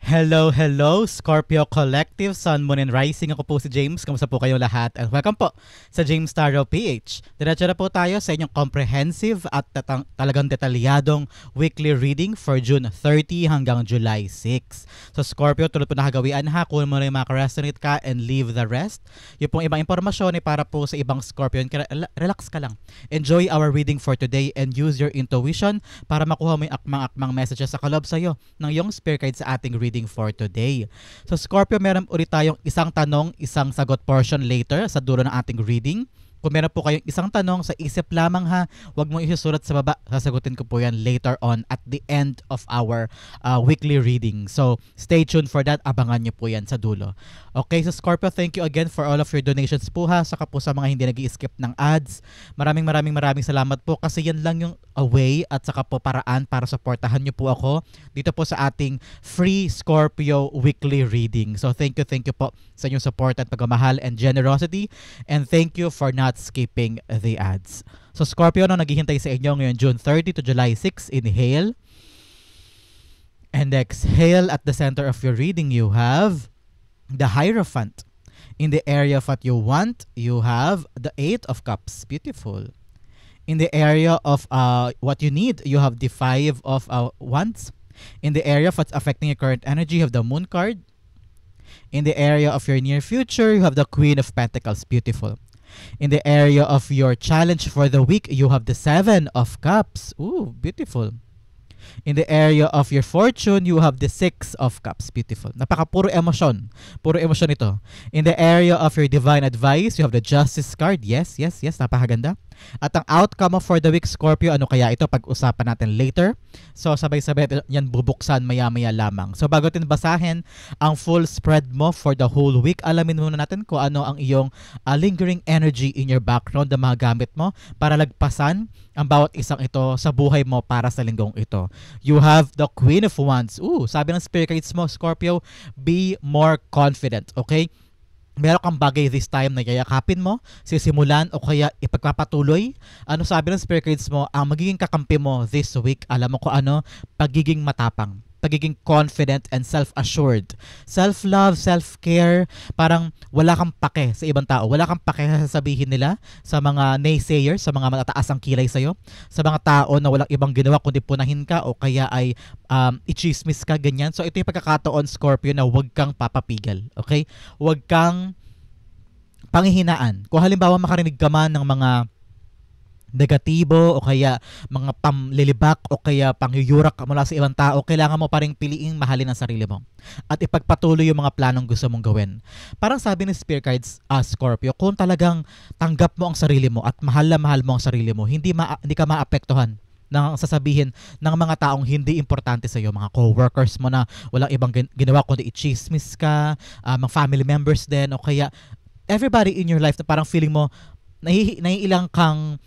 Hello, hello, Scorpio Collective, Sun, Moon, and Rising. Ako po si James. Kamusta po kayo lahat? And welcome po sa James Tarot PH. Diretso na po tayo sa inyong comprehensive at talagang detalyadong weekly reading for June 30 hanggang July 6. So Scorpio, tulad po nakagawian ha, kung mo na yung makaresonate ka and leave the rest. Yung pong ibang impormasyon ay para po sa ibang Scorpion. Relax ka lang. Enjoy our reading for today and use your intuition para makuha mo yung akmang-akmang messages sa kalob sa'yo ng iyong spirit guide sa ating reading for today. So Scorpio, meron ulit tayong isang tanong, isang sagot portion later sa dulo ng ating reading. Kung meron po kayong isang tanong, sa isip lamang ha, huwag mo isusulat sa baba. Sasagutin ko po yan later on at the end of our weekly reading. So stay tuned for that. Abangan nyo po yan sa dulo. Okay, so Scorpio, thank you again for all of your donations po ha. Saka po sa mga hindi nag-i-skip ng ads. Maraming salamat po kasi yan lang yung way at saka po paraan para supportahan nyo po ako dito po sa ating free Scorpio weekly reading. So thank you po sa inyong support at pagmamahal and generosity, and thank you for not skipping the ads. So Scorpio, no, naghihintay sa inyo ngayon June 30 to July 6. Inhale and exhale. At the center of your reading you have the Hierophant. In the area of what you want, you have the Eight of Cups. Beautiful. In the area of what you need, you have the Five of Wands. In the area of what's affecting your current energy, you have the Moon card. In the area of your near future, you have the Queen of Pentacles. Beautiful. In the area of your challenge for the week, you have the Seven of Cups. Ooh, beautiful. In the area of your fortune, you have the Six of Cups. Beautiful. Puro emosyon. Puro emosyon ito. In the area of your divine advice, you have the Justice card. Yes. Napakaganda. At ang outcome for the week, Scorpio, ano kaya ito? Pag-usapan natin later. So, sabay-sabay yan bubuksan maya-maya lamang. So, bago natin basahin ang full spread mo for the whole week, alamin muna natin kung ano ang iyong lingering energy in your background na magagamit mo para lagpasan ang bawat isang ito sa buhay mo para sa linggong ito. You have the Queen of Wands. Sabi ng spirit guides mo, Scorpio, be more confident, okay? Meron kang bagay this time na yayakapin mo, sisimulan o kaya ipagpapatuloy. Ano sabi ng spirit guides mo, ang magiging kakampi mo this week, alam mo ko ano, pagiging matapang, pagiging confident and self-assured. Self-love, self-care, parang wala kang pake sa ibang tao. Wala kang pake sa sasabihin nila sa mga naysayers, sa mga matataas ang kilay sa'yo, sa mga tao na walang ibang ginawa kundi punahin ka o kaya ay i-chismis ka, ganyan. So ito yung pagkakataon, Scorpio, na huwag kang papapigil. Okay? Huwag kang panghihinaan. Kung halimbawa makarinig ka man ng mga negatibo o kaya mga pamlilibak o kaya pangyuyurak mula sa ibang tao, kailangan mo pa rin piliing mahalin ang sarili mo at ipagpatuloy yung mga planong gusto mong gawin. Parang sabi ni Spirit Guides, Scorpio, kung talagang tanggap mo ang sarili mo at mahal na mahal mo ang sarili mo, hindi ka maapektuhan ng sasabihin ng mga taong hindi importante sa iyo, mga co-workers mo na walang ibang ginawa kundi i-chismis ka, mga family members din o kaya everybody in your life na parang feeling mo naiilang kang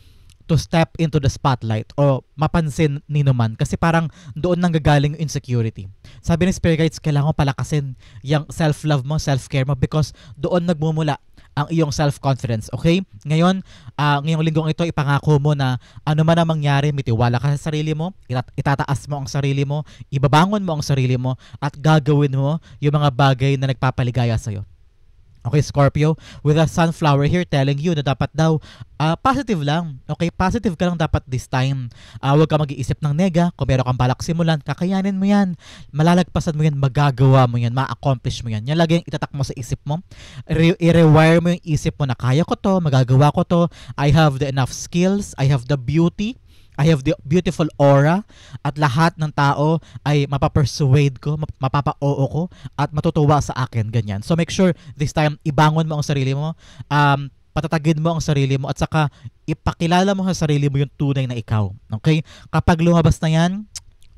to step into the spotlight o mapansin ni naman kasi parang doon nanggagaling yung insecurity. Sabi ng Spirit Guides, kailangan mo palakasin yung self-love mo, self-care mo because doon nagmumula ang iyong self-confidence. Okay? Ngayon, ngayong linggong ito, ipangako mo na ano man ang mangyari, may tiwala ka sa sarili mo, itataas mo ang sarili mo, ibabangon mo ang sarili mo at gagawin mo yung mga bagay na nagpapaligaya sa'yo. Okay, Scorpio, with a sunflower here telling you na dapat daw positive lang. Okay, positive ka lang dapat this time. Huwag ka mag-iisip ng nega. Kung meron kang balak simulan, kakayanin mo yan. Malalagpasan mo yan, magagawa mo yan, ma-accomplish mo yan. Yan lagi yung itatak mo sa isip mo. I-rewire mo yung isip mo na kaya ko to, magagawa ko to. I have the enough skills. I have the beauty. I have the beautiful aura at lahat ng tao ay mapapersuade ko, mapapa-oo ko at matutuwa sa akin, ganyan. So make sure this time ibangon mo ang sarili mo, patatagin mo ang sarili mo at saka ipakilala mo sa sarili mo yung tunay na ikaw. Okay? Kapag lumabas na yan,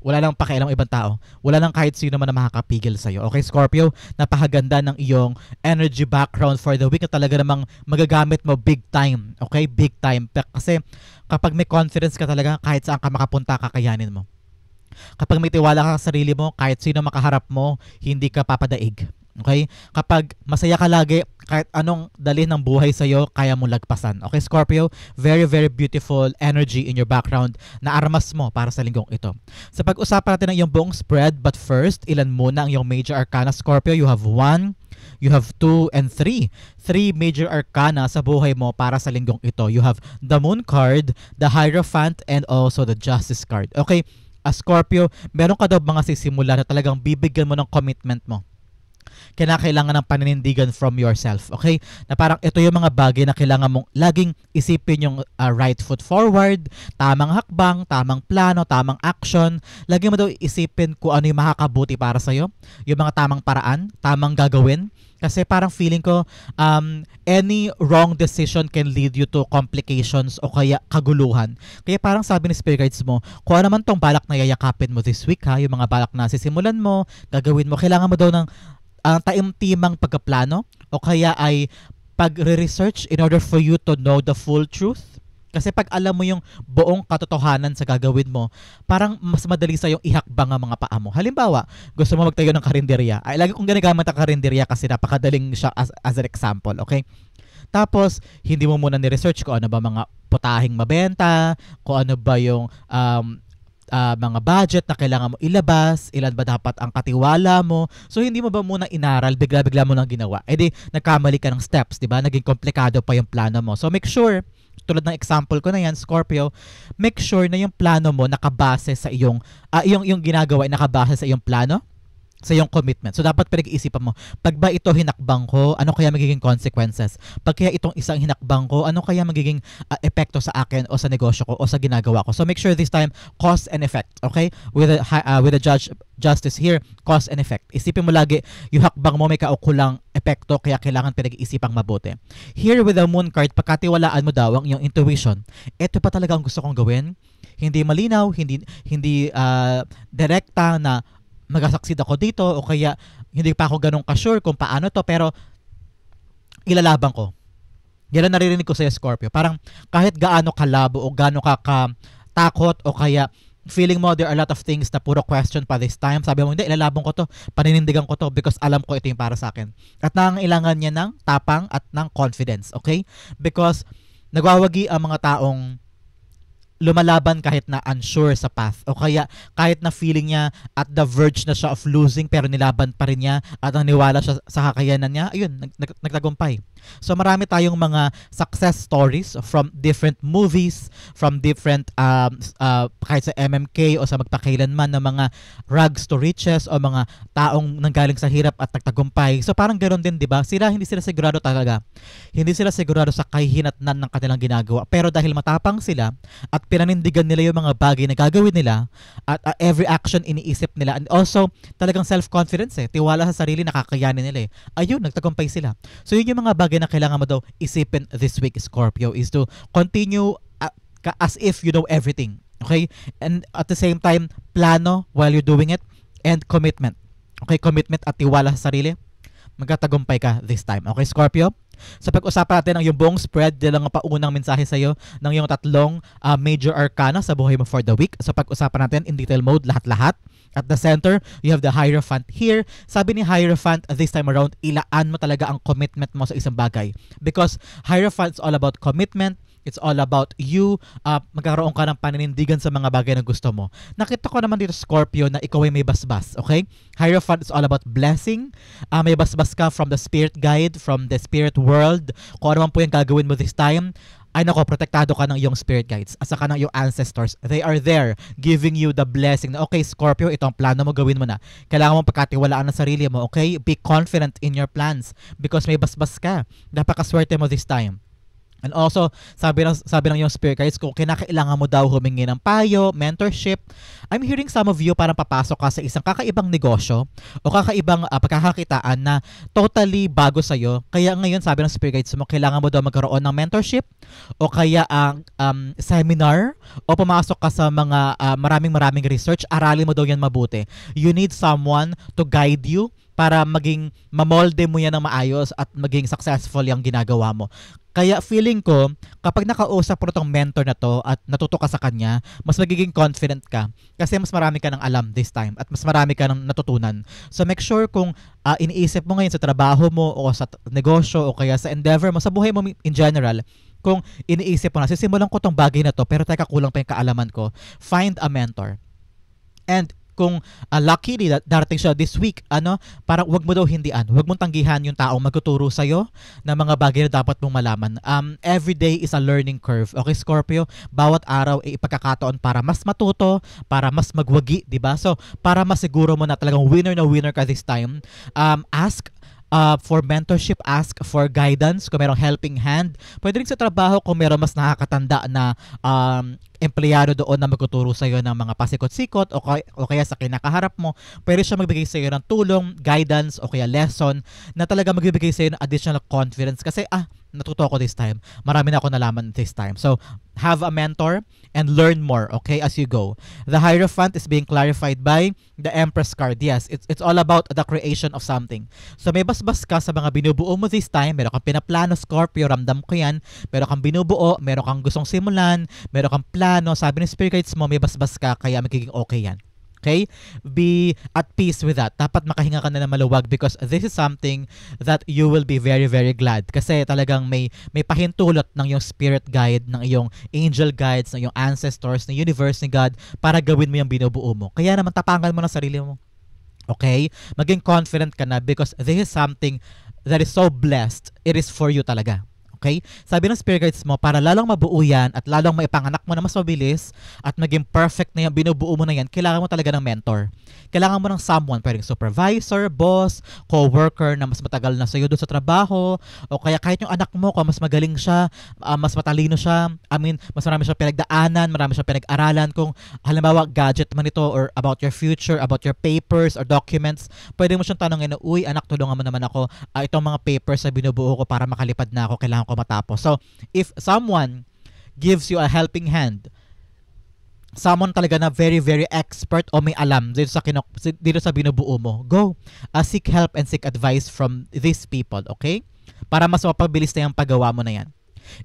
wala lang pakialam ibang tao. Wala lang kahit sino man na makakapigil sa'yo. Okay, Scorpio? Napakaganda ng iyong energy background for the week na talaga namang magagamit mo big time. Okay? Big time. Kasi kapag may confidence ka talaga, kahit saan ka makapunta, kakayanin mo. Kapag may tiwala ka sa sarili mo, kahit sino makaharap mo, hindi ka papadaig. Okay? Kapag masaya ka lagi, kahit anong dalhin ng buhay sa'yo, kaya mo lagpasan. Okay, Scorpio? Very, very beautiful energy in your background na armas mo para sa linggong ito. Sa pag-usapan natin ng iyong buong spread, but first, ilan muna ang iyong major arcana, Scorpio? You have 1, you have 2, and 3. 3 major arcana sa buhay mo para sa linggong ito. You have the Moon card, the Hierophant, and also the Justice card. Okay, Scorpio, meron ka daw mga sisimula na talagang bibigyan mo ng commitment mo. Kailangan ng paninindigan from yourself, okay? Na parang ito yung mga bagay na kailangan mong laging isipin yung right foot forward, tamang hakbang, tamang plano, tamang action. Lagi mo daw isipin kung ano yung makakabuti para sa'yo, yung mga tamang paraan, tamang gagawin. Kasi parang feeling ko, any wrong decision can lead you to complications o kaya kaguluhan. Kaya parang sabi ni Spirit Guides mo, kung ano man tong balak na yayakapin mo this week ha, yung mga balak na sisimulan mo, gagawin mo, kailangan mo daw ng taimtimang pagkaplano o kaya ay pagre-research in order for you to know the full truth. Kasi pag alam mo yung buong katotohanan sa gagawin mo, parang mas madali sa yung ihakbang ang mga paa mo. Halimbawa, gusto mo magtayo ng karinderya. Ay, lagi kong ginagamit ang karinderya kasi napakadaling siya as an example, okay? Tapos, hindi mo muna ni-research kung ano ba mga putahing mabenta, kung ano ba yung mga budget na kailangan mo ilabas, ilan ba dapat ang katiwala mo. So hindi mo ba muna inaral, bigla-bigla mo nang ginawa. Eh di nagkamali ka ng steps, 'di ba? Naging komplikado pa yung plano mo. So make sure, tulad ng example ko na yan, Scorpio, make sure na yung plano mo nakabase sa iyong yung ginagawa ay nakabase sa iyong plano, sa iyong commitment. So dapat pinag-iisipan mo, pag ba ito hinakbang ko, ano kaya magiging consequences? Pag kaya itong isang hinakbang ko, ano kaya magiging epekto sa akin o sa negosyo ko o sa ginagawa ko? So make sure this time, cause and effect, okay? With the justice here, cause and effect. Isipin mo lagi, yung hakbang mo may kaukulang epekto, kaya kailangan pinag-iisipang mabuti. Here with the Moon card, pagkatiwalaan mo daw ang iyong intuition. Ito pa talaga ang gusto kong gawin. Hindi malinaw, hindi direkta na mag-succeed ako dito o kaya hindi pa ako ganun ka-sure kung paano to, pero ilalabang ko. Yan ang naririnig ko sa Scorpio. Parang kahit gaano kalabo o gaano ka takot o kaya feeling mo there are a lot of things na puro question pa this time, sabi mo, hindi, ilalabang ko to, paninindigan ko to because alam ko ito yung para sa akin. At nangangailangan niya ng tapang at ng confidence, okay? Because nagwawagi ang mga taong lumalaban kahit na unsure sa path o kaya kahit na feeling niya at the verge na siya of losing, pero nilaban pa rin niya at naniwala siya sa kakayanan niya, ayun, nagtagumpay. So marami tayong mga success stories from different movies, from different kahit sa MMK o sa magpakailanman ng mga rags to riches o mga taong nanggaling sa hirap at nagtagumpay. So parang ganoon din, 'di ba? Hindi sila sigurado talaga. Hindi sila sigurado sa kahihinatnan ng kanilang ginagawa. Pero dahil matapang sila at pinanindigan nila yung mga bagay na gagawin nila at every action iniisip nila, and also talagang self-confidence tiwala sa sarili, nakakayanin nila ayun, nagtagumpay sila. So yun yung mga bagay na kailangan mo daw isipin this week, Scorpio, is to continue as if you know everything, okay? And at the same time, plano while you're doing it, and commitment. Okay, commitment at tiwala sa sarili, magtatagumpay ka this time. Okay, Scorpio? Sa pag-usapan natin ang yung buong spread, din lang ang paunang mensahe sa iyo ng yung tatlong major arcana sa buhay mo for the week. So pag-usapan natin in detail mode, lahat-lahat. At the center, you have the Hierophant here. Sabi ni Hierophant, this time around, ilaan mo talaga ang commitment mo sa isang bagay. Because Hierophant is all about commitment. It's all about you. Magkaroon ka ng paninindigan sa mga bagay na gusto mo. Nakita ko naman dito, Scorpio, na ikaw ay may basbas. Okay? Hierophant is all about blessing. May basbas ka from the spirit guide, from the spirit world. Kung ano man po yung gagawin mo this time, ay nako, protektado ka ng iyong spirit guides at saka ng iyong ancestors. They are there giving you the blessing na, okay, Scorpio, ito ang plano mo, gawin mo na. Kailangan mo pagkatiwalaan ng sarili mo, okay? Be confident in your plans because may basbas ka. Napakaswerte mo this time. And also, sabi ng yung spirit guides, kung kinakailangan mo daw humingi ng payo, mentorship, I'm hearing some of you parang papasok ka sa isang kakaibang negosyo o kakaibang pagkakakitaan na totally bago sa'yo. Kaya ngayon, sabi ng spirit guides mo, kailangan mo daw magkaroon ng mentorship o kaya ang seminar o pumasok ka sa mga maraming research, aralin mo daw yan mabuti. You need someone to guide you, para maging mamolde mo yan ng maayos at maging successful yung ginagawa mo. Kaya feeling ko, kapag nakausap mo itong mentor na to at natuto ka sa kanya, mas magiging confident ka. Kasi mas marami ka ng alam this time at mas marami ka ng natutunan. So make sure kung iniisip mo ngayon sa trabaho mo o sa negosyo o kaya sa endeavor mo, sa buhay mo in general, kung iniisip mo na, sisimulan ko tong bagay na to pero teka kulang pa yung kaalaman ko, find a mentor. And kung luckily darating siya this week, parang wag mo daw hindian, wag mong tanggihan yung taong magtuturo sa'yo ng mga bagay na dapat mong malaman. Every day is a learning curve. Okay, Scorpio, bawat araw ay ipagkakataon para mas matuto, para mas magwagi, di ba? So, para masiguro mo na talagang winner na winner ka this time, ask for mentorship, ask for guidance kung merong helping hand. Pwede rin sa trabaho kung merong mas nakakatanda na empleyado doon na magtuturo sa iyo ng mga pasikot-sikot o kaya sa kinakaharap mo, pwede siya magbigay sa iyo ng tulong, guidance o kaya lesson na talaga magbibigay sa iyo ng additional confidence kasi natuto ako this time. Marami na ako nalaman this time. So, have a mentor and learn more, okay, as you go. The Hierophant is being clarified by the Empress card. Yes, it's all about the creation of something. So, may basbas ka sa mga binubuo mo this time. Meron kang pinaplano, Scorpio, ramdam ko yan. Meron kang binubuo, meron kang gustong simulan, meron kang plano. Sabi ng spirit guides mo, may basbas ka, kaya magiging okay yan. Okay? Be at peace with that. Dapat makahinga ka na ng maluwag because this is something that you will be very, very glad. Kasi talagang may pahintulot ng iyong spirit guide, ng iyong angel guides, ng iyong ancestors, ng universe ni God para gawin mo yung binubuo mo. Kaya naman tapangan mo na sarili mo. Okay? Maging confident ka na because this is something that is so blessed. It is for you talaga. Okay? Sabi ng spirit guides mo, para lalong mabuo yan at lalong maipanganak mo na mas mabilis at maging perfect na yung binubuo mo na yan, kailangan mo talaga ng mentor. Kailangan mo ng someone, pwedeng supervisor, boss, co-worker na mas matagal na sa'yo doon sa trabaho, o kaya kahit yung anak mo, kung mas magaling siya, mas matalino siya, mas marami siya pinagdaanan, marami siya pinag-aralan, kung halimbawa gadget man ito or about your future, about your papers or documents, pwede mo siyang tanongin na, uy anak, tulungan mo naman ako, itong mga papers na binubuo ko para makalipad na ako, kailangan ko matapos. So, if someone gives you a helping hand, someone talaga na very, very expert o may alam dito sa binubuo mo, go. Seek help and seek advice from these people, okay? Para mas mapabilis na yung paggawa mo na yan.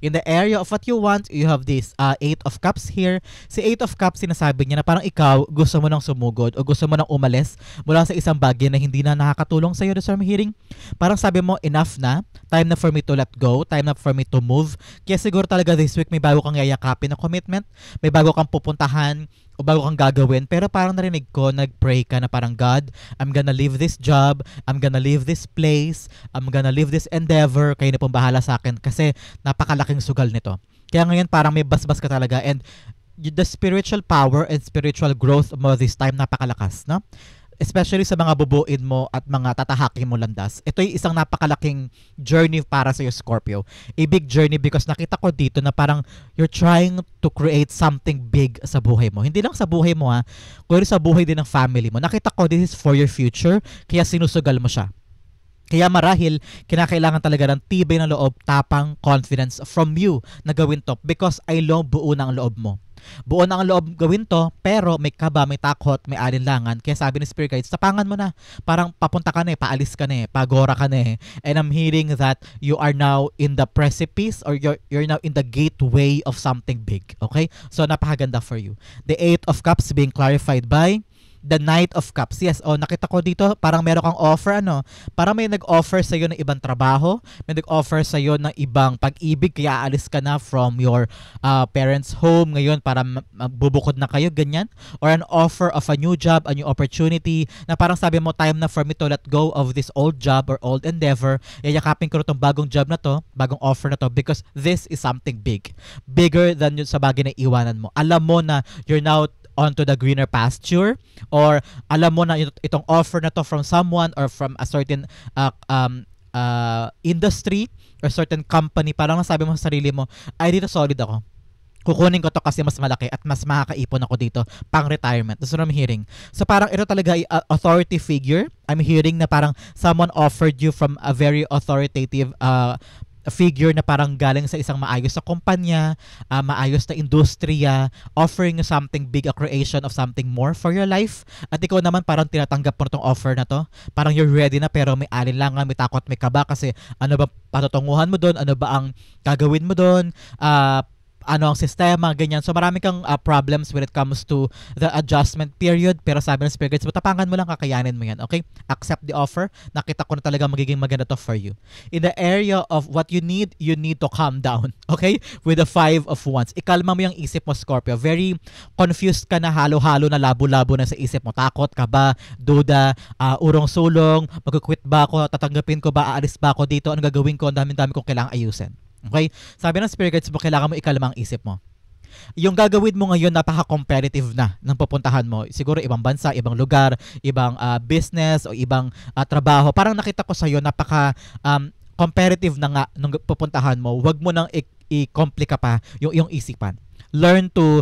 In the area of what you want, you have this 8 of Cups here. Si 8 of Cups, sinasabi niya na parang ikaw gusto mo nang sumugod o gusto mo nang umalis mula sa isang bagay na hindi na nakakatulong sa'yo. That's what I'm hearing. Parang sabi mo, enough na. Time na for me to let go. Time na for me to move. Kaya siguro talaga this week may bago kang yayakapin na commitment. May bago kang pupuntahan o bago kang gagawin. Pero parang narinig ko, nag-pray ka na parang, God, I'm gonna leave this job. I'm gonna leave this place. I'm gonna leave this endeavor. Kayo na pong bahala sa akin kasi napakalaking sugal nito. Kaya ngayon parang may basbas ka talaga and the spiritual power and spiritual growth mo this time napakalakas, no? Especially sa mga bubuin mo at mga tatahakin mo landas. Ito yung isang napakalaking journey para sa iyo, Scorpio. A big journey because nakita ko dito na parang you're trying to create something big sa buhay mo. Hindi lang sa buhay mo kundi sa buhay din ng family mo. Nakita ko this is for your future, kaya sinusugal mo siya. Kaya marahil, kinakailangan talaga ng tibay ng loob, tapang, confidence from you na gawin to because I know buo na ang loob mo. Buo na ang loob gawin to, pero may kaba, may takot, may alinlangan. Kaya sabi ni Spirit Guides, tapangan mo na. Parang papunta ka na paalis ka na pagora ka na And I'm hearing that you are now in the precipice or you're now in the gateway of something big. Okay? So, napakaganda for you. The 8 of Cups being clarified by the Knight of Cups. Yes, nakita ko dito, parang meron kang offer, Parang may nag-offer sa'yo ng ibang trabaho, may nag-offer sa'yo ng ibang pag-ibig, kaya aalis ka na from your parents' home ngayon para magbubukod na kayo, ganyan. Or an offer of a new job, a new opportunity, na parang sabi mo, time na for me to let go of this old job or old endeavor. Yayakapin ko itong bagong job na to, bagong offer na to, because this is something big. Bigger than yun sa bagay na iwanan mo. Alam mo na you're now onto the greener pasture, or alam mo na itong offer na to from someone or from a certain industry or certain company, parang nasabi mo sa sarili mo, ay dito solid ako. Kukunin ko to kasi mas malaki at mas makakaipon ako dito pang retirement. That's what I'm hearing. So parang ito talaga ay authority figure. I'm hearing na parang someone offered you from a very authoritative figure na parang galing sa isang maayos na kumpanya, maayos na industriya, offering you something big, a creation of something more for your life. At ikaw naman parang tinatanggap mo itong offer na to. Parang you're ready na pero may alinlangan, may takot, may kaba kasi ano ba patutunguhan mo doon, ano ba ang gagawin mo doon, ano ang sistema, ganyan. So marami kang problems when it comes to the adjustment period. Pero sabi ng Spirit Guides, matapangan mo lang, kakayanin mo yan. Okay? Accept the offer. Nakita ko na talaga magiging maganda to for you. In the area of what you need to calm down. Okay? With the 5 of Wands. Ikalma mo yung isip mo, Scorpio. Very confused ka na, halo-halo na, labo-labo na sa isip mo. Takot ka ba? Duda? Urong-sulong? Mag-quit ba ako? Tatanggapin ko ba? Aalis ba ako dito? Ano gagawin ko? Ang dami-dami kong kailangang ayusin. Okay? Sabi ng Spirit Guides mo, kailangan mo ikalma ang isip mo. Yung gagawin mo ngayon, napaka-competitive na ng pupuntahan mo. Siguro ibang bansa, ibang lugar, ibang business, o ibang trabaho. Parang nakita ko sa'yo, napaka-competitive na nga nung pupuntahan mo. Huwag mo nang i-complica pa yung isipan. Learn to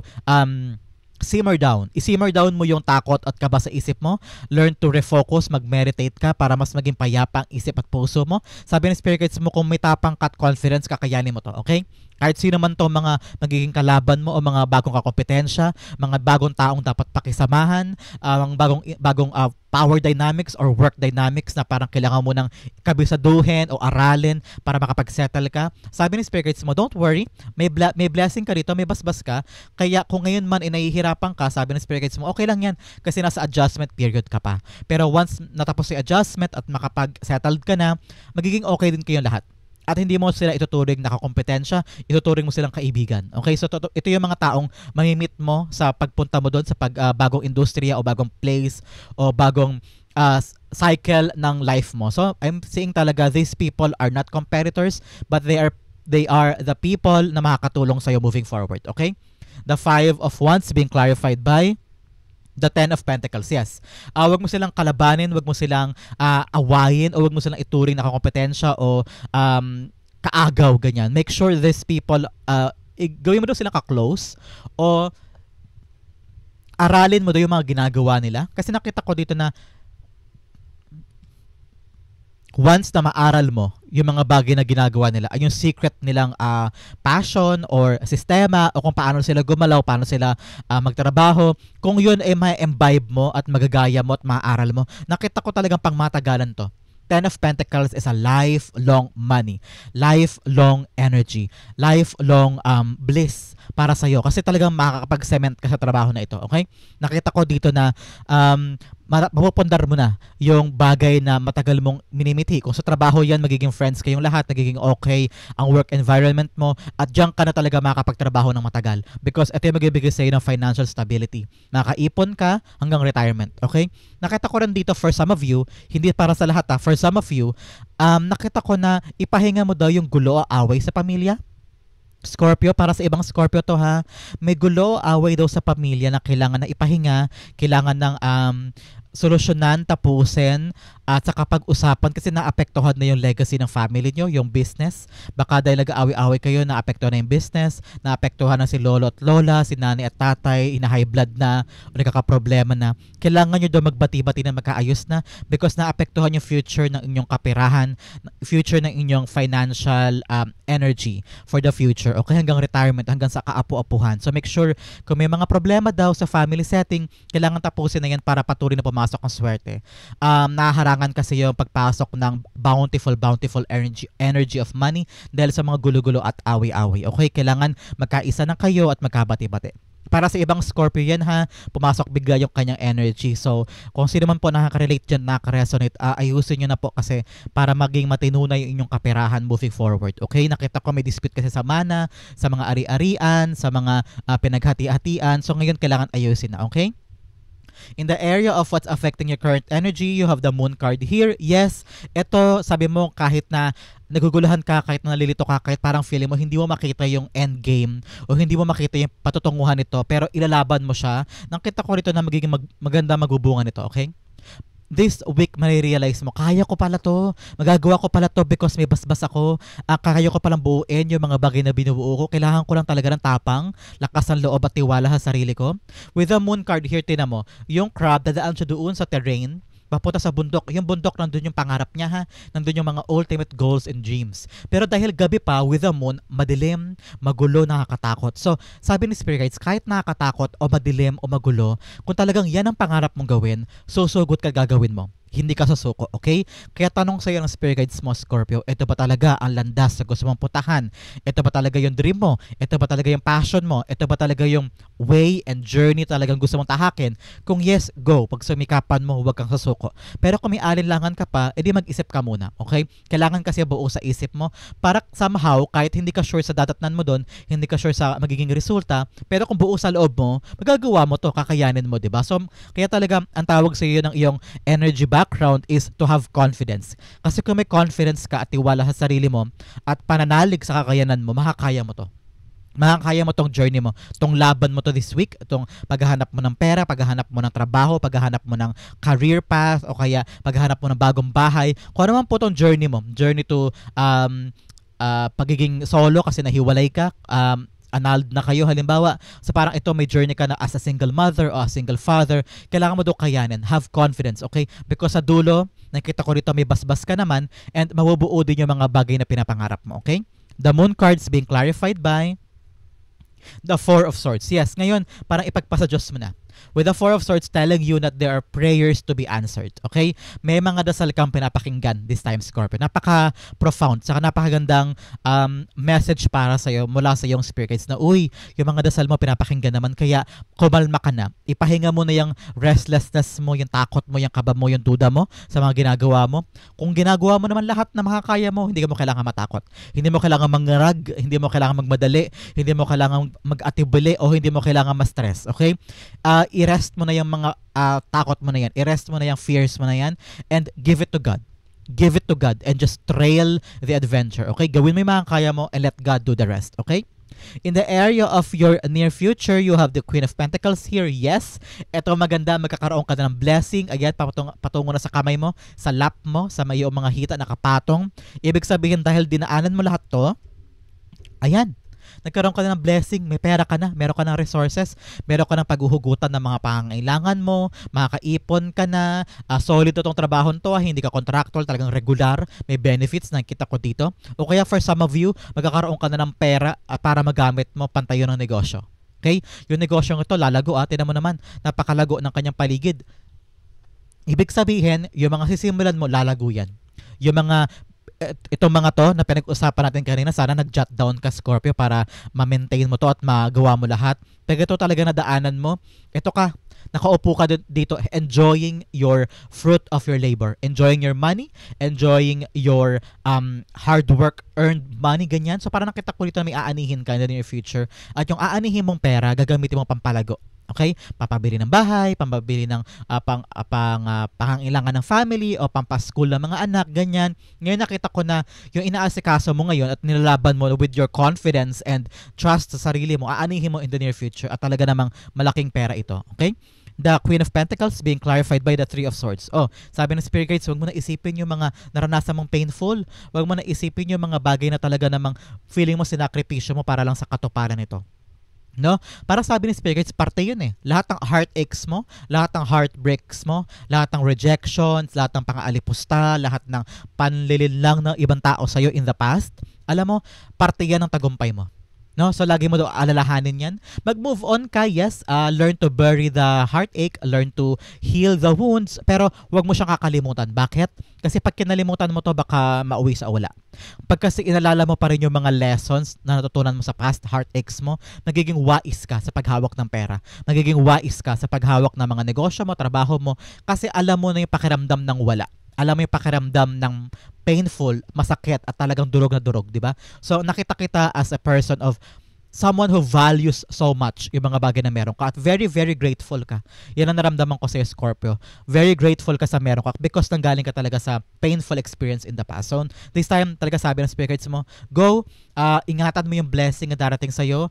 simmer down. I-simmer down mo yung takot at kaba sa isip mo. Learn to refocus, mag-meditate ka para mas maging payapa ang isip at puso mo. Sabi ng Spirit Guides mo, kung may tapang ka at confidence, kakayanin mo to. Okay? Kahit sino man to mga magiging kalaban mo o mga bagong kakompetensya, mga bagong taong dapat pakisamahan, mga bagong power dynamics or work dynamics na parang kailangan mo nang kabisaduhin o aralin para makapag-settle ka. Sabi ni Spirit Guides mo, don't worry, may blessing ka dito, may basbas ka. Kaya kung ngayon man nahihirapan ka, sabi ni Spirit Guides mo, okay lang yan kasi nasa adjustment period ka pa. Pero once natapos yung adjustment at makapag-settled ka na, magiging okay din kayong lahat. At hindi mo sila ituturing na kakompetensya, ituturing mo silang kaibigan. Okay? So ito yung mga taong mamimit mo sa pagpunta mo doon sa bagong industriya o bagong place o bagong cycle ng life mo. So I'm saying talaga, these people are not competitors, but they are the people na makakatulong sa'yo moving forward. Okay? The 5 of Wands being clarified by the 10 of Pentacles, yes. Wag mo silang kalabanin, wag mo silang awayin, o wag mo silang ituring na kakompetensya o kaagaw, ganyan. Make sure these people, gawin mo daw silang ka-close o aralin mo daw yung mga ginagawa nila. Kasi nakita ko dito na once na maaral mo yung mga bagay na ginagawa nila, ay yung secret nilang passion or sistema o kung paano sila gumalaw, paano sila magtrabaho, kung yun ay ma-imbibe mo at magagaya mo at maaral mo, nakita ko talagang pangmatagalan to. 10 of Pentacles is a lifelong money, lifelong energy, lifelong bliss para sa'yo. Kasi talagang makakapag-cement ka sa trabaho na ito. Okay? Nakita ko dito na mapupundar mo na yung bagay na matagal mong minimithi. Kung sa trabaho yan, magiging friends kayong lahat, nagiging okay ang work environment mo, at diyan ka na talaga makakapagtrabaho ng matagal. Because ito yung magbibigay sa'yo ng financial stability. Makaipon ka hanggang retirement. Okay? Nakita ko rin dito for some of you, hindi para sa lahat for some of you, nakita ko na ipahinga mo daw yung gulo o away sa pamilya. Scorpio, para sa ibang Scorpio to ha, may gulo, away daw sa pamilya na kailangan na ipahinga, kailangan ng solusyonan, tapusin, at saka pag-usapan kasi naapektuhan na yung legacy ng family nyo, yung business. Baka dahil nag-aaway-away kayo, naapektuhan na yung business, naapektuhan na si lolo at lola, si nanay at tatay, ina-high blood na, o nagkakaproblema na. Kailangan nyo daw magbati-bati na magkaayos na because naapektuhan yung future ng inyong kapirahan, future ng inyong financial energy for the future. Okay, hanggang retirement, hanggang sa kaapu-apuhan. So make sure, kung may mga problema daw sa family setting, kailangan tapusin na yan para patuloy na pumasok ang swerte. Nahaharangan kasi yung pagpasok ng bountiful energy of money dahil sa mga gulo-gulo at away-away. Okay, kailangan magkaisa na kayo at magkabati-bati. Para sa ibang Scorpio yan ha, pumasok bigla yung kanyang energy. So, kung sino man po nakaka-relate dyan, nakaka-resonate, ayusin nyo na po kasi para maging matinunay yung inyong kaperahan moving forward. Okay, nakita ko may dispute kasi sa mana, sa mga ari-arian, sa mga pinaghati-hatian. So, ngayon kailangan ayusin na, okay? In the area of what's affecting your current energy, you have the moon card here. Yes, ito sabi mo kahit na naguguluhan ka, kahit na nalilito ka, kahit parang feeling mo hindi mo makita yung end game o hindi mo makita yung patutunguhan nito, pero ilalaban mo siya. Nakita ko rito na magiging maganda magbubunga nito, okay? This week, marirealize mo, kaya ko pala to, magagawa ko pala to because may basbas ako, kaya ko palang buuin yung mga bagay na binubuo ko, kailangan ko lang talaga ng tapang, lakas ng loob at tiwala sa sarili ko. With the moon card here, tinan mo, yung crab, dadaan siya doon sa terrain, papunta sa bundok. Yung bundok, nandun yung pangarap niya ha. Nandun yung mga ultimate goals and dreams. Pero dahil gabi pa, with the moon, madilim, magulo, nakakatakot. So, sabi ni Spirit Guides, kahit nakakatakot o madilim o magulo, kung talagang yan ang pangarap mong gawin, susugot ka gagawin mo. Hindi ka susuko, okay? Kaya tanong sa'yo ng Spirit Guides mo, Scorpio, ito ba talaga ang landas sa gusto mong putahan? Ito ba talaga yung dream mo? Ito ba talaga yung passion mo? Ito ba talaga yung way and journey talagang gusto mong tahakin? Kung yes, go. Pag sumikapan mo, huwag kang susuko. Pero kung may alinlangan ka pa, edi mag-isip ka muna, okay? Kailangan kasi buo sa isip mo para somehow, kahit hindi ka sure sa dadatnan mo doon, hindi ka sure sa magiging resulta, pero kung buo sa loob mo, magagawa mo to, kakayanin mo, di ba? So, kaya talaga ang tawag sa iyo ng iyong energy background is to have confidence. Kasi kung may confidence ka at tiwala sa sarili mo at pananalig sa kakayanan mo, makakaya mo to. Makakaya mo tong journey mo, tong laban mo to this week, tong paghahanap mo ng pera, paghahanap mo ng trabaho, paghahanap mo ng career path, o kaya paghahanap mo ng bagong bahay. Kung ano man po tong journey mo, journey to pagiging solo kasi nahiwalay ka, annulled na kayo halimbawa, so parang ito may journey ka na as a single mother o a single father, kailangan mo daw kayanin, have confidence, okay? Because sa dulo, nakita ko rito may basbas ka naman and mabubuo din yung mga bagay na pinapangarap mo, okay? The moon cards being clarified by the Four of Swords. Yes, ngayon, parang ipagpasa Diyos mo na. With the Four of Swords telling you that there are prayers to be answered. Okay? May mga dasal kang pinapakinggan this time, Scorpio. Napaka-profound. Saka napakagandang message para sa'yo mula sa iyong spirit guides na, uy, yung mga dasal mo pinapakinggan naman, kaya kumalma ka na. Ipahinga mo na yung restlessness mo, yung takot mo, yung kaba mo, yung duda mo sa mga ginagawa mo. Kung ginagawa mo naman lahat na makakaya mo, hindi mo kailangan matakot. Hindi mo kailangan mangarag, hindi mo kailangan magmadali, hindi mo kailangan mag-atibuli, o hindi mo kailangan ma-stress. Okay? I-rest mo na yung mga takot mo na yan. I-rest mo na yung fears mo na yan and give it to God. Give it to God and just trail the adventure. Okay? Gawin mo yung mga kaya mo and let God do the rest. Okay? In the area of your near future, you have the Queen of Pentacles here. Yes, ito maganda, magkakaroon ka na ng blessing. Ayan, patungo na sa kamay mo, sa lap mo, sa iyong mga hita nakapatong. Ibig sabihin dahil dinaanan mo lahat to, ayan, nagkaroon ka na ng blessing, may pera ka na, meron ka ng resources, meron ka ng paghuhugutan ng mga pangangailangan mo, makakaipon ka na, solid itong trabaho to, hindi ka contractual, talagang regular, may benefits, nakita ko dito. O kaya for some of you, magkakaroon ka na ng pera para magamit mo pantayo ng negosyo. Okay? Yung negosyo ito, lalago, tinan mo naman, napakalago ng kanyang paligid. Ibig sabihin, yung mga sisimulan mo, lalago yan. Yung mga itong mga to na pinag-usapan natin kanina, sana nag-jot down ka, Scorpio, para ma-maintain mo to at magawa mo lahat. Pag ito talaga nadaanan mo, ito ka, nakaupo ka dito enjoying your fruit of your labor, enjoying your money, enjoying your hard work earned money, ganyan. So para nakita ko dito na may aanihin ka in the near future, at yung aanihin mong pera gagamitin mo pampalago. Okay? Papabili ng bahay, pambabili ng pangangailangan ng family o pampaskool ng mga anak, ganyan. Ngayon nakita ko na yung inaasikaso mo ngayon at nilalaban mo with your confidence and trust sa sarili mo, aanihin mo in the near future at talaga namang malaking pera ito. Okay? The Queen of Pentacles being clarified by the Three of Swords. Oh, sabi ng Spirit Guides, huwag mo na isipin yung mga naranasan mong painful. Huwag mo na isipin yung mga bagay na talaga namang feeling mo sinakripisyo mo para lang sa katuparan nito. No? Para sabi ni Spirit Guides, parte yun eh. Lahat ng heartaches mo, lahat ng heartbreaks mo, lahat ng rejections, lahat ng pang-aalipusta, lahat ng panlilinlang ng ibang tao sa'yo in the past, alam mo, parte yan ng tagumpay mo. No? So lagi mo daw alalahanin yan. Mag-move on ka, yes. Learn to bury the heartache, learn to heal the wounds, pero wag mo siyang kakalimutan. Bakit? Kasi pag kinalimutan mo to, baka mauwi sa wala. Pag kasi inalala mo pa rin yung mga lessons na natutunan mo sa past heartaches mo, nagiging wais ka sa paghawak ng pera. Nagiging wais ka sa paghawak ng mga negosyo mo, trabaho mo, kasi alam mo na yung pakiramdam ng wala. Alam mo yung pakiramdam ng painful, masakit at talagang durog na durog, di ba? So nakita kita as a person of someone who values so much yung mga bagay na meron ka at very, very grateful ka. Yan ang naramdaman ko sa Scorpio. Very grateful ka sa meron ka because nanggaling ka talaga sa painful experience in the past. So this time, talaga sabi ng Spirit Guides mo, go, ingatan mo yung blessing na darating sa'yo,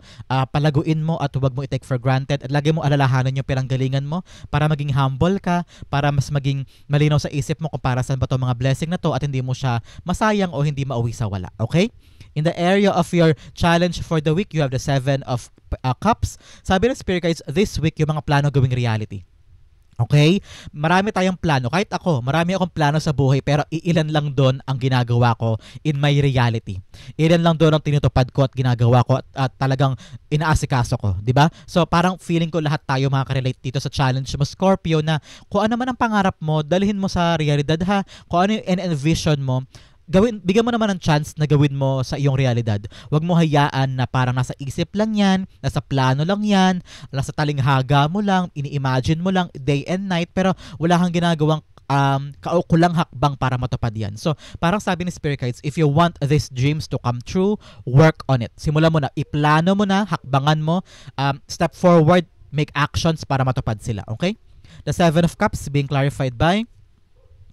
palaguin mo at huwag mo i-take for granted at lagi mo alalahanan yung pinanggalingan mo para maging humble ka, para mas maging malinaw sa isip mo kung para saan ba itong mga blessing na to at hindi mo siya masayang o hindi mauwi sa wala. Okay? In the area of your challenge for the week, you have the Seven of Cups. Sabi ng Spirit Guides, this week, yung mga plano gawing reality. Okay? Marami tayong plano. Kahit ako, marami akong plano sa buhay pero iilan lang doon ang ginagawa ko in my reality. Ilan lang doon ang tinutupad ko at ginagawa ko at talagang inaasikaso ko, 'di ba? So parang feeling ko lahat tayo makaka-relate dito sa challenge mo Scorpio na kung ano man ang pangarap mo, dalhin mo sa realidad ha. Kung ano yung envision mo, bigyan mo naman ng chance na gawin mo sa iyong realidad. Huwag mo hayaan na parang nasa isip lang yan, nasa plano lang yan, nasa talinghaga mo lang, ini-imagine mo lang day and night, pero wala kang ginagawang kaukulang hakbang para matupad yan. So, parang sabi ni Spirit Guides, if you want these dreams to come true, work on it. Simulan mo na, iplano mo na, hakbangan mo, step forward, make actions para matupad sila. Okay? The Seven of Cups being clarified by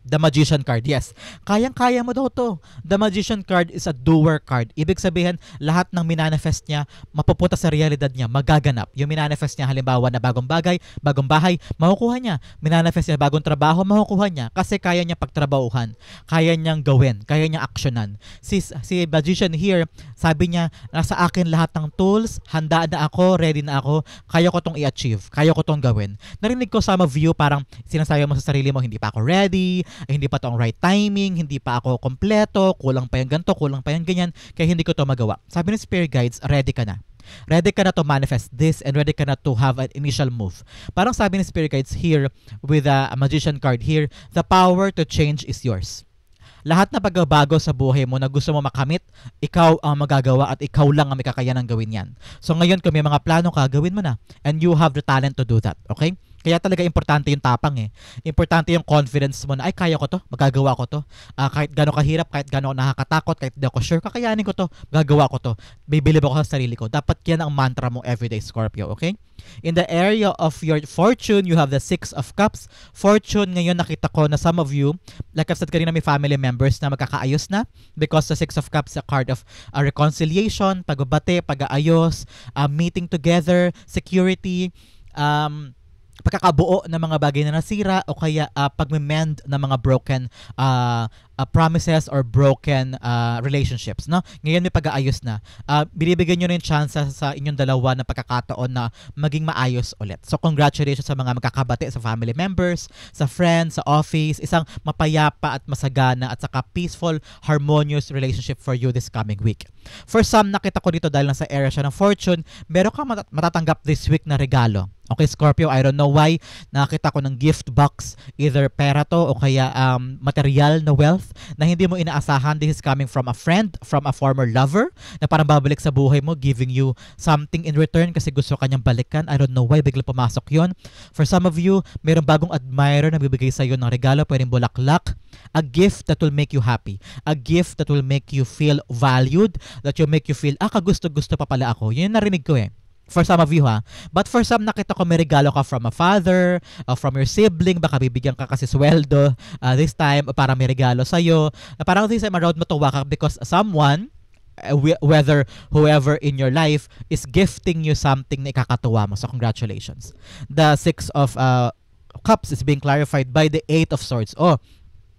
The Magician card, yes. Kayang-kaya mo daw to. The Magician card is a doer card. Ibig sabihin, lahat ng minanifest niya, mapupunta sa realidad niya, magaganap. Yung minanifest niya, halimbawa na bagong bagay, bagong bahay, makukuha niya. Minanifest niya, bagong trabaho, makukuha niya. Kasi kaya niya pagtrabahuhan. Kaya niyang gawin. Kaya niyang aksyonan. Si Magician here, sabi niya, nasa akin lahat ng tools, handa na ako, ready na ako, kaya ko tong i-achieve. Kaya ko tong gawin. Narinig ko some of you, parang sinasabi mo sa sarili mo, hindi pa ako ready, hindi pa to ang right timing, hindi pa ako kompleto, kulang pa yung ganito, kulang pa yung ganyan, kaya hindi ko to magawa. Sabi ng Spirit Guides, ready ka na. Ready ka na to manifest this and ready ka na to have an initial move. Parang sabi ng Spirit Guides here with a Magician card here, the power to change is yours. Lahat na pagbabago sa buhay mo na gusto mo makamit, ikaw ang magagawa at ikaw lang ang may kakayanang gawin yan. So ngayon kung may mga plano ka, gawin mo na. And you have the talent to do that. Okay? Kaya talaga importante yung tapang eh. Importante yung confidence mo na, ay kaya ko to, magagawa ko to. Kahit gano'ng kahirap, kahit gano'ng nakakatakot, kahit di ako sure, kakayanin ko to, magagawa ko to. Bibilib ako sa sarili ko. Dapat yan ang mantra mo everyday, Scorpio, okay? In the area of your fortune, you have the Six of Cups. Fortune, ngayon nakita ko na some of you, like I've said kanina, may family members na magkakaayos na because the Six of Cups is a card of reconciliation, pagbabate, pag-aayos, meeting together, security, pagkakabuo ng mga bagay na nasira o kaya pag-mend ng mga broken promises or broken relationships, no? Ngayon may pag-aayos na. Binibigyan nyo na yung chance sa inyong dalawa na pagkakataon na maging maayos ulit. So congratulations sa mga magkakabati sa family members, sa friends, sa office, isang mapayapa at masagana at saka peaceful, harmonious relationship for you this coming week. For some, nakita ko dito dahil nasa area siya ng fortune, meron kang matatanggap this week na regalo. Okay, Scorpio, I don't know why, nakakita ko ng gift box, either pera to o kaya material na wealth na hindi mo inaasahan. This is coming from a friend, from a former lover, na parang babalik sa buhay mo, giving you something in return kasi gusto kanyang balikan. I don't know why, biglang pumasok yon. For some of you, mayroong bagong admirer na bibigay sa iyo ng regalo, pwedeng bulaklak, a gift that will make you happy, a gift that will make you feel valued, that will make you feel, kagusto-gusto pa pala ako. Yun yung narinig ko eh. For some of you ha. But for some, nakita ko may regalo ka from a father, from your sibling, baka bibigyan ka kasi sweldo this time, para may regalo sa'yo. Parang this time around matuwa ka because someone, whether whoever in your life, is gifting you something na ikakatuwa mo. So congratulations. The Six of Cups is being clarified by the Eight of Swords.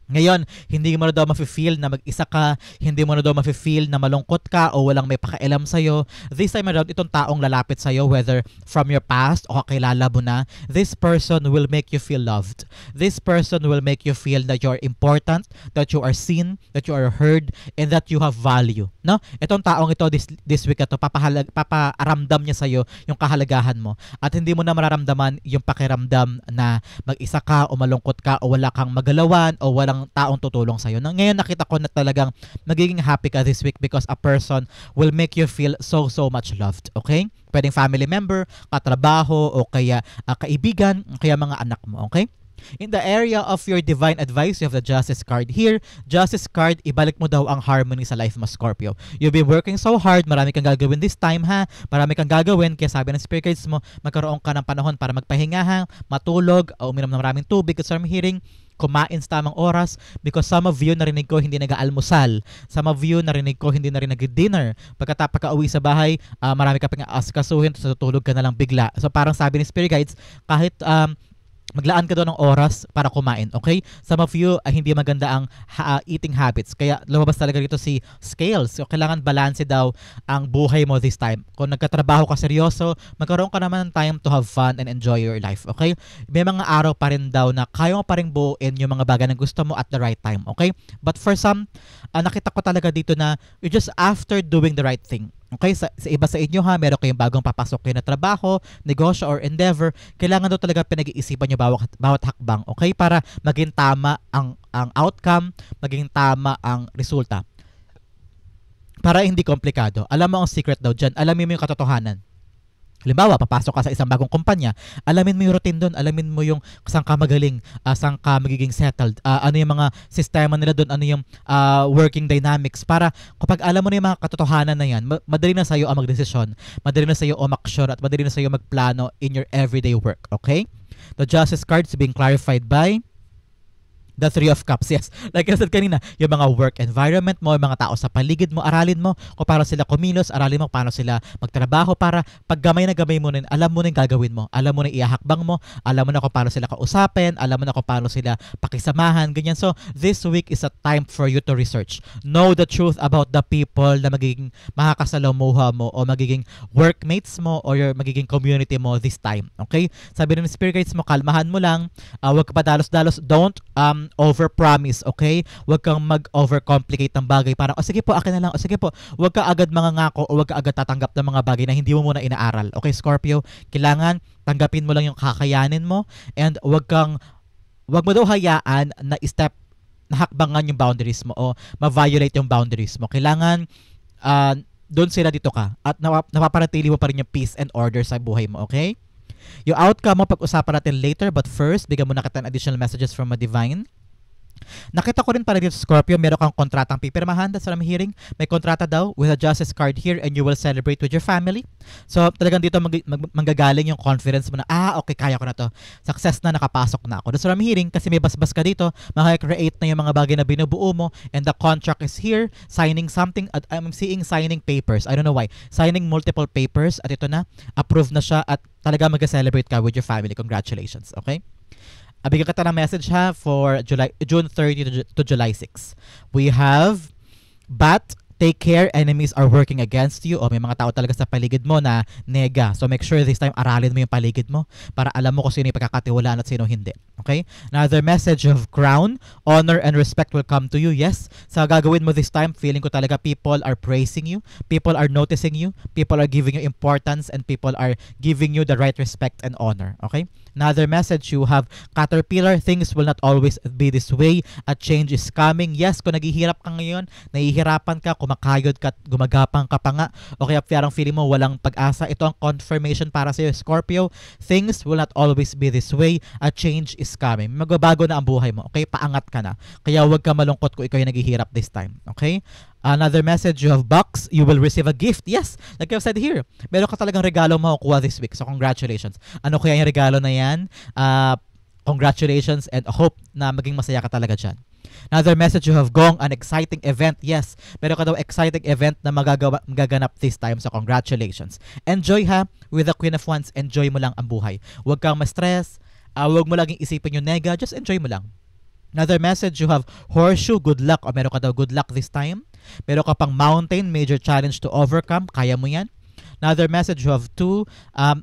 Ngayon, hindi mo na daw mafe-feel na mag-isa ka, hindi mo na daw mafe-feel na malungkot ka o walang may pakaialam sa'yo. This time around, itong taong lalapit sa'yo, whether from your past o kakilala mo na, this person will make you feel loved. This person will make you feel that you're important, that you are seen, that you are heard, and that you have value. No? Itong taong ito, this week ito, paparamdam niya sa'yo yung kahalagahan mo. At hindi mo na mararamdaman yung pakiramdam na mag-isa ka o malungkot ka o wala kang magalawan o walang taong tutulong sa'yo. Ngayon nakita ko na talagang magiging happy ka this week because a person will make you feel so much loved. Okay? Pwedeng family member, katrabaho, o kaya kaibigan, o kaya mga anak mo. Okay? In the area of your divine advice, you have the Justice card here. Justice card, ibalik mo daw ang harmony sa life mo, Scorpio. You've been working so hard, marami kang gagawin this time ha. Marami kang gagawin, kaya sabi ng spirit guides mo, magkaroon ka ng panahon para magpahinga ha, matulog, uminom ng maraming tubig, as I'm hearing, kumain sa tamang oras because some of you narinig ko hindi nag-aalmusal. Some of you narinig ko hindi na rin nag-dinner. Pagka-uwi sa bahay, marami ka pang asikasuhin, so tutulog ka na lang bigla. So parang sabi ni spirit guides, kahit maglaan ka doon ng oras para kumain, okay? Some of you, hindi maganda ang eating habits. Kaya lumabas talaga dito si scales. So, kailangan balance daw ang buhay mo this time. Kung nagkatrabaho ka seryoso, magkaroon ka naman ng time to have fun and enjoy your life, okay? May mga araw pa rin daw na kaya mo pa rin buuin yung mga bagay na gusto mo at the right time, okay? But for some, nakita ko talaga dito na you're just after doing the right thing. Okay, sa iba sa inyo ha, meron kayong bagong papasok kayo na trabaho, negosyo or endeavor, kailangan daw talaga pinag-iisipan nyo bawat hakbang, okay? Para maging tama ang outcome, maging tama ang resulta. Para hindi komplikado. Alam mo ang secret daw dyan, alamin mo yung katotohanan. Halimbawa, papasok ka sa isang bagong kumpanya, alamin mo yung routine doon, alamin mo yung saan ka magaling, saan ka magiging settled, ano yung mga sistema nila doon, ano yung working dynamics, para kapag alam mo na yung mga katotohanan na yan, madali na sa'yo ang magdesisyon, madali na sa'yo umaksyon, at madali na sa'yo magplano in your everyday work, okay? The Justice cards being clarified by the Three of Cups, yes. Like I said kanina, yung mga work environment mo, yung mga tao sa paligid mo, aralin mo kung paano sila kumilos, aralin mo paano sila magtrabaho para pag gamay na gamay mo na, alam mo na yung gagawin mo, alam mo na iahakbang mo, alam mo na kung paano sila kausapin, alam mo na kung paano sila pakisamahan, ganyan. So, this week is a time for you to research. Know the truth about the people na magiging makakasalamuha mo o magiging workmates mo or your magiging community mo this time. Okay? Sabi ng spirit guides mo, kalmahan mo lang, huwag ka pa dalos-dalos, don't over-promise, okay? Huwag kang mag-overcomplicate ng bagay. Parang, sige po, akin na lang. Sige po, huwag ka agad mangangako o huwag ka agad tatanggap ng mga bagay na hindi mo muna inaaral. Okay, Scorpio? Kailangan tanggapin mo lang yung kakayanin mo and huwag mo daw hayaan na hakbangan yung boundaries mo o ma-violate yung boundaries mo. Kailangan doon sila dito ka at napapanatili mo pa rin yung peace and order sa buhay mo, okay? Yung outcome mo, pag-usapan natin later, but first, bigyan mo na kita ng additional messages from a divine. Nakita ko rin para dito, Scorpio, meron kang kontratang pipirmahan. That's what I'm hearing. May kontrata daw with a Justice card here and you will celebrate with your family. So, talagang dito manggagaling yung confidence mo na, okay, kaya ko na to. Success na, nakapasok na ako. That's what I'm hearing kasi may basbas ka dito. Makaka-create na yung mga bagay na binubuo mo and the contract is here, signing something. At I'm seeing signing papers. I don't know why. Signing multiple papers at ito na, approved na siya at talaga mag-celebrate ka with your family. Congratulations. Okay? Bigyan kita ng message ha for June 30 to July 6. We have Bat, take care, enemies are working against you. O may mga tao talaga sa paligid mo na nega. So make sure this time aralin mo yung paligid mo para alam mo kung sino yung pagkakatiwalaan at sino hindi. Okay? Another message of crown, honor and respect will come to you. Yes, sa gagawin mo this time, feeling ko talaga people are praising you, people are noticing you, people are giving you importance, and people are giving you the right respect and honor. Okay? Another message, you have caterpillar, things will not always be this way, a change is coming. Yes, kung naghihirap ka ngayon, nahihirapan ka, kumakayod ka, gumagapang ka pa nga, o kaya parang feeling mo walang pag-asa, ito ang confirmation para sa iyo, Scorpio. Things will not always be this way, a change is coming. Magbabago na ang buhay mo, okay? Paangat ka na. Kaya huwag ka malungkot kung ikaw yung naghihirap this time, okay? Another message, you have box, you will receive a gift. Yes, like I've said here, meron ka talagang regalo makukuha this week. So congratulations. Ano kaya yung regalo na yan? Congratulations and hope na maging masaya ka talaga dyan. Another message, you have gong, an exciting event. Yes, meron ka daw exciting event na magaganap this time. So congratulations. Enjoy ha, with the Queen of Wands, enjoy mo lang ang buhay. Huwag kang ma-stress, huwag mo laging isipin yung nega, just enjoy mo lang. Another message, you have horseshoe, good luck. O meron ka daw good luck this time. Meron ka pang mountain, major challenge to overcome. Kaya mo yan. Another message, you have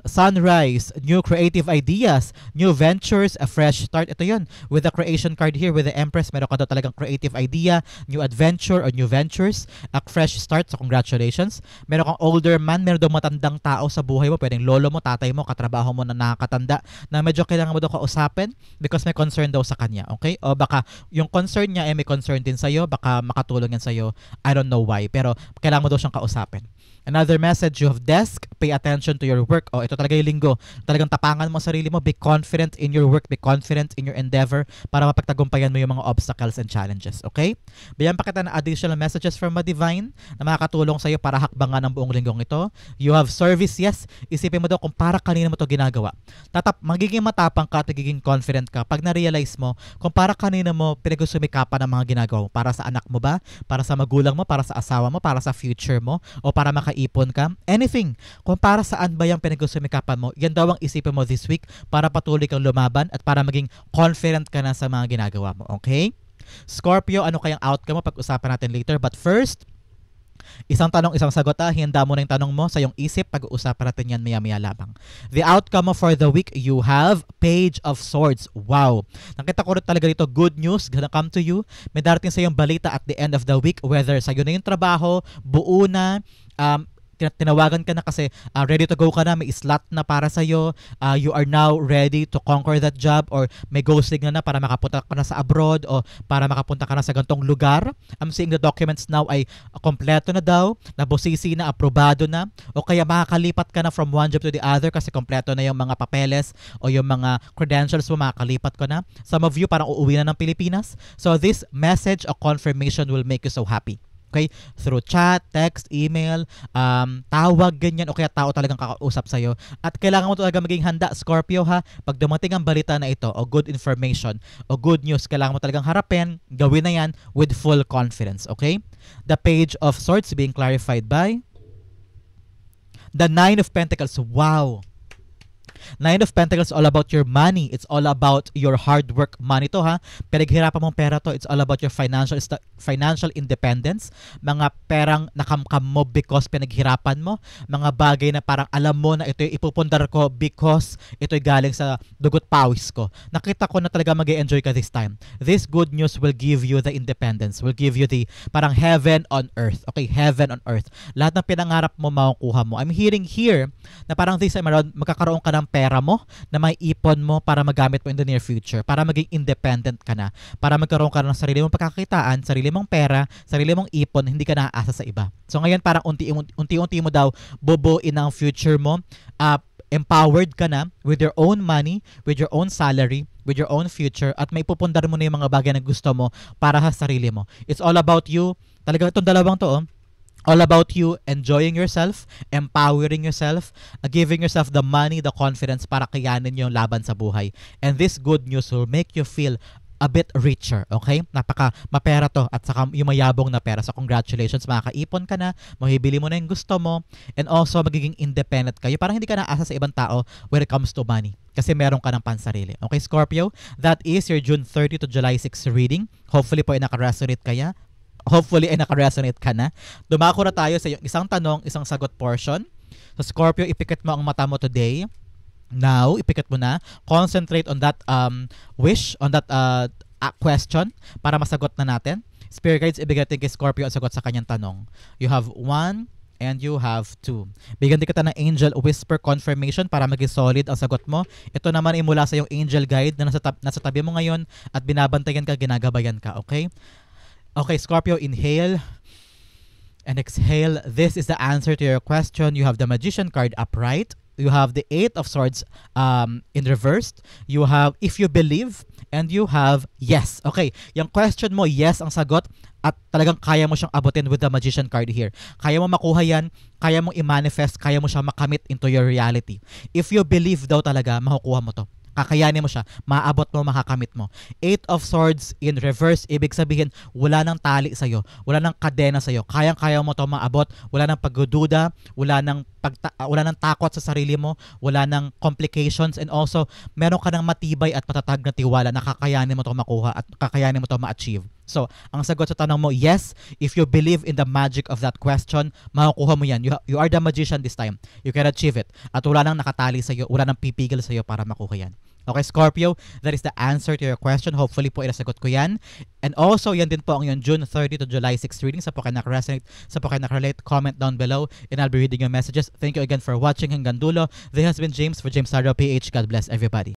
sunrise, new creative ideas, new ventures, a fresh start. Ito yun. With the creation card here, with the Empress, meron ka daw talagang creative idea, new adventure or new ventures, a fresh start. So congratulations. Meron kang older man, meron daw matandang tao sa buhay mo. Pwedeng lolo mo, tatay mo, katrabaho mo na nakakatanda na medyo kailangan mo daw kausapin because may concern daw sa kanya. Okay? O baka yung concern niya may concern din sa'yo. Baka makatulong yan sa'yo. I don't know why. Pero kailangan mo daw siyang kausapin. Another message, you have desk, pay attention to your work. Ito talaga yung linggo. Talagang tapangan mo sarili mo, be confident in your work, be confident in your endeavor para mapagtagumpayan mo yung mga obstacles and challenges. Okay? Bigyan pa kita ng additional messages from a divine na makakatulong sa'yo para hakbangan ang buong linggong ito. You have service, yes. Isipin mo daw kung para kanina mo ito ginagawa. Magiging matapang ka at magiging confident ka pag na-realize mo kung para kanina mo pinagusumikapan ng mga ginagawa mo. Para sa anak mo ba? Para sa magulang mo? Para sa asawa mo? Para sa future mo? O para makaipon ka. Anything. Kung para saan ba yung pinag-usumikapan mo, yan daw ang isipin mo this week para patuloy kang lumaban at para maging confident ka na sa mga ginagawa mo. Okay? Scorpio, ano kayang outcome mo? Pag-usapan natin later. But first, isang tanong, isang sagot hihanda mo na yung tanong mo sa iyong isip. Pag-uusapan natin yan maya-maya lamang. The outcome mo for the week, you have Page of Swords. Wow! Nakita ko rin talaga dito, good news gonna come to you. May darating sa iyong balita at the end of the week, whether sa'yo na yung trabaho, buo na, tinawagan ka na kasi ready to go ka na, may slot na para sa'yo, you are now ready to conquer that job, or may go signal na para makapunta ka na sa abroad o para makapunta ka na sa gantong lugar. I'm seeing the documents now ay kompleto na daw, nabusisi na, aprobado na, o kaya makakalipat ka na from one job to the other kasi kompleto na yung mga papeles o yung mga credentials mo, makakalipat ka na. Some of you parang uuwi na ng Pilipinas. So this message of confirmation will make you so happy. Okay? Through chat, text, email, tawag, ganyan, o kaya tao talagang kakausap sa'yo. At kailangan mo talaga maging handa, Scorpio ha, pag dumating ang balita na ito, o good information, o good news, kailangan mo talagang harapin, gawin na yan with full confidence. Okay? The Page of Swords being clarified by the Nine of Pentacles. Wow! Nine of Pentacles, all about your money. It's all about your hard work money to ha. Pinaghirapan mong pera to. It's all about your financial independence. Mga perang nakamkam mo because pinaghirapan mo. Mga bagay na parang alam mo na ito yung ipupundar ko because ito'y galing sa dugot pawis ko. Nakita ko na talaga mag-enjoy ka this time. This good news will give you the independence. Will give you the parang heaven on earth. Okay, heaven on earth. Lahat ng pinangarap mo makukuha mo. I'm hearing here na parang this time around magkakaroon ka ng pera mo na may ipon mo para magamit mo in the near future, para maging independent ka na, para magkaroon ka ng sarili mong pagkakitaan, sarili mong pera, sarili mong ipon, hindi ka naaasa sa iba. So ngayon parang unti-unti mo daw bubuin ang future mo, empowered ka na with your own money, with your own salary, with your own future, at may pupundar mo na yung mga bagay na gusto mo para sa sarili mo. It's all about you. Talaga itong dalawang to, all about you enjoying yourself, empowering yourself, giving yourself the money, the confidence para kayanin yung laban sa buhay. And this good news will make you feel a bit richer, okay? Napaka mapera to at saka yung mayabong na pera. So congratulations, makakaipon ka na, mahibili mo na yung gusto mo, and also magiging independent kayo. Parang hindi ka naasa sa ibang tao when it comes to money kasi meron ka ng pansarili. Okay, Scorpio? That is your June 30 to July 6 reading. Hopefully po ay nakaresonate kaya. Hopefully ay nakaresonate ka na. Dumako na tayo sa yung isang tanong, isang sagot portion. So Scorpio, ipikit mo ang mata mo today. Now, ipikit mo na. Concentrate on that wish, on that question para masagot na natin. Spirit guides, ibigay natin kay Scorpio ang sagot sa kanyang tanong. You have 1 and you have 2. Bigyan din kita ng angel whisper confirmation para maging solid ang sagot mo. Ito naman ay mula sa yung angel guide na nasa tabi mo ngayon at binabantayan ka, ginagabayan ka. Okay? Okay, Scorpio, inhale and exhale. This is the answer to your question. You have the Magician card upright. You have the Eight of Swords in reversed. You have if you believe, and you have yes. Okay, yung question mo, yes ang sagot, at talagang kaya mo siyang abutin with the Magician card here. Kaya mo makuha yan, kaya mo i-manifest, kaya mo siyang makamit into your reality. If you believe daw talaga, makukuha mo to. Kakayanin mo siya, maaabot mo, makakamit mo. Eight of Swords in reverse, ibig sabihin, wala nang tali sa'yo, wala nang kadena sa'yo. Kayang-kaya mo to maabot, wala nang pagdududa, wala nang takot sa sarili mo, wala nang complications, and also, meron ka ng matibay at patatag na tiwala na kakayanin mo to makuha at kakayanin mo to ma-achieve. So, ang sagot sa tanong mo, yes, if you believe in the magic of that question, makukuha mo yan. You are the magician this time. You can achieve it. At wala nang nakatali sa'yo, wala nang pipigil sa'yo para makuha yan. Okay, Scorpio, that is the answer to your question. Hopefully po, inasagot ko yan. And also, yan din po ang yung June 30 to July 6 reading. Sa po kayo nakaresonate, sa po kayo nakarelate, comment down below and I'll be reading your messages. Thank you again for watching hanggang dulo. This has been James for James Tarot PH. God bless everybody.